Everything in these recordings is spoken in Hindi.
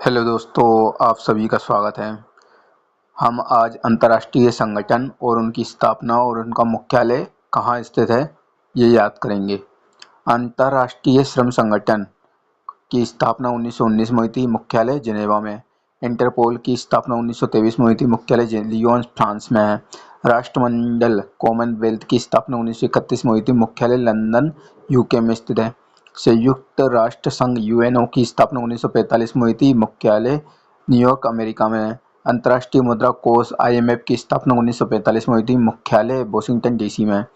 हेलो दोस्तों, आप सभी का स्वागत है। हम आज अंतर्राष्ट्रीय संगठन और उनकी स्थापना और उनका मुख्यालय कहाँ स्थित है, ये याद करेंगे। अंतर्राष्ट्रीय श्रम संगठन की स्थापना 1919 में हुई थी, मुख्यालय जिनेवा में। इंटरपोल की स्थापना 1923 में हुई थी, मुख्यालय लियोन फ्रांस में है। राष्ट्रमंडल कॉमनवेल्थ की स्थापना 1931 में हुई थी, मुख्यालय लंदन यूके में स्थित है। संयुक्त राष्ट्र संघ यूएनओ की स्थापना 1945 में हुई थी, मुख्यालय न्यूयॉर्क अमेरिका में है। अंतर्राष्ट्रीय मुद्रा कोष आईएमएफ की स्थापना 1945 में हुई थी, मुख्यालय वॉशिंगटन डीसी में है।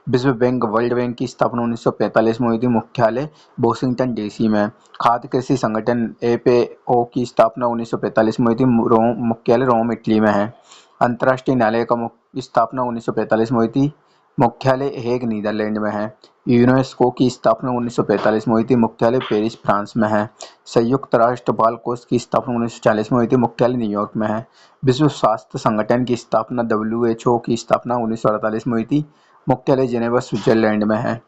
विश्व बैंक वर्ल्ड बैंक की स्थापना 1945 में हुई थी, मुख्यालय वॉशिंगटन डीसी में है। खाद्य कृषि संगठन एफएओ की स्थापना 1945 में हुई थी, मुख्यालय रोम इटली में है। अंतर्राष्ट्रीय न्यायालय का स्थापना 1945 में हुई थी, मुख्यालय हेग नीदरलैंड में है। यूनेस्को की स्थापना 1945 में हुई थी, मुख्यालय पेरिस फ्रांस में है। संयुक्त राष्ट्र बाल कोष की स्थापना 1940 में हुई थी, मुख्यालय न्यूयॉर्क में है। विश्व स्वास्थ्य संगठन की स्थापना WHO की स्थापना 1948 में हुई थी, मुख्यालय जिनेवा स्विट्जरलैंड में है।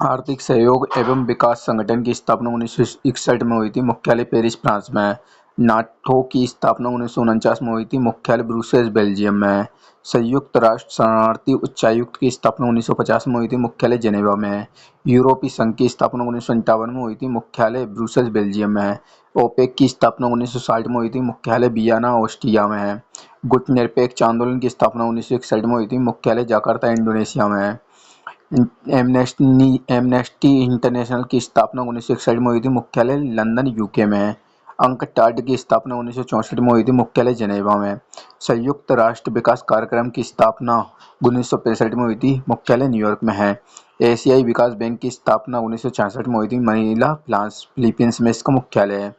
आर्थिक सहयोग एवं विकास संगठन की स्थापना 1961 में हुई थी, मुख्यालय पेरिस फ्रांस में है। नाटो की स्थापना 1949 में हुई थी, मुख्यालय ब्रुसेल्स बेल्जियम में है। संयुक्त राष्ट्र शरणार्थी उच्चायुक्त की स्थापना 1950 में हुई थी, मुख्यालय जेनेवा में है। यूरोपीय संघ की स्थापना 1957 में हुई थी, मुख्यालय ब्रुसेल्स बेल्जियम में है। ओपेक की स्थापना 1960 में हुई थी, मुख्यालय वियना ऑस्ट्रिया में है। गुटनिरपेक्ष आंदोलन की स्थापना 1961 में हुई थी, मुख्यालय जकार्ता इंडोनेशिया में है। एमनेस्टी इंटरनेशनल की स्थापना 1961 में हुई थी, मुख्यालय लंदन यूके में है। अंकटाड की स्थापना 1964 में हुई थी, मुख्यालय जिनेवा में है। संयुक्त राष्ट्र विकास कार्यक्रम की स्थापना 1965 में हुई थी, मुख्यालय न्यूयॉर्क में है। एशियाई विकास बैंक की स्थापना 1966 में हुई थी, मनीला फिलीपींस में इसका मुख्यालय है।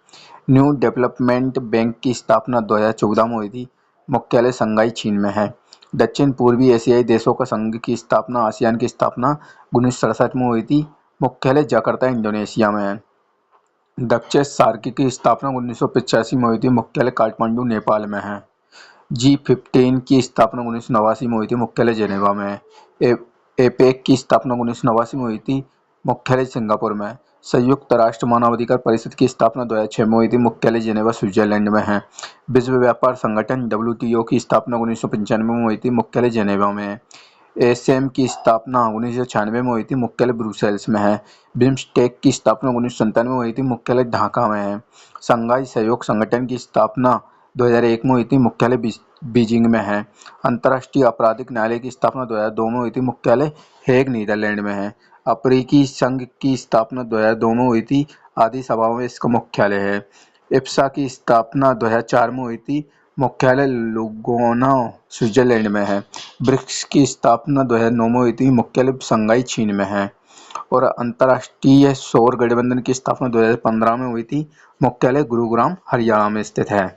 न्यू डेवलपमेंट बैंक की स्थापना 2014 में हुई थी, मुख्यालय शंघाई चीन में है। दक्षिण पूर्वी एशियाई देशों का संघ की स्थापना आसियान की स्थापना 1967 में हुई थी, मुख्यालय जकार्ता इंडोनेशिया में है। दक्षिण सार्क की स्थापना 1985 में हुई थी, मुख्यालय काठमांडू नेपाल में है। G15 की स्थापना 1989 में हुई थी, मुख्यालय जेनेवा में है। एपेक की स्थापना 1989 में हुई थी, मुख्यालय सिंगापुर में है। संयुक्त राष्ट्र मानवाधिकार परिषद की स्थापना 2006 में हुई थी, मुख्यालय जिनेवा स्विट्जरलैंड में है। विश्व व्यापार संगठन WTO की स्थापना 1995 में हुई थी, मुख्यालय जेनेवा में है। एसएम की स्थापना 1996 में हुई थी, मुख्यालय ब्रुसेल्स में है। बिम्स्टेक की स्थापना 1997 में हुई थी, मुख्यालय ढाका में है। शंघाई सहयोग संगठन की स्थापना 2001 में हुई थी, मुख्यालय बीजिंग में है। अंतर्राष्ट्रीय आपराधिक न्यायालय की स्थापना 2002 में हुई थी, मुख्यालय हेग नीदरलैंड में है। अफ्रीकी संघ की स्थापना 2002 में हुई थी, आदिस अबाबा में इसका मुख्यालय है। इप्सा की स्थापना 2004 में हुई थी, मुख्यालय लुगानो स्विट्जरलैंड में है। ब्रिक्स की स्थापना 2009 में हुई थी, मुख्यालय शंघाई चीन में है। और अंतर्राष्ट्रीय सौर गठबंधन की स्थापना 2015 में हुई थी, मुख्यालय गुरुग्राम हरियाणा में स्थित है।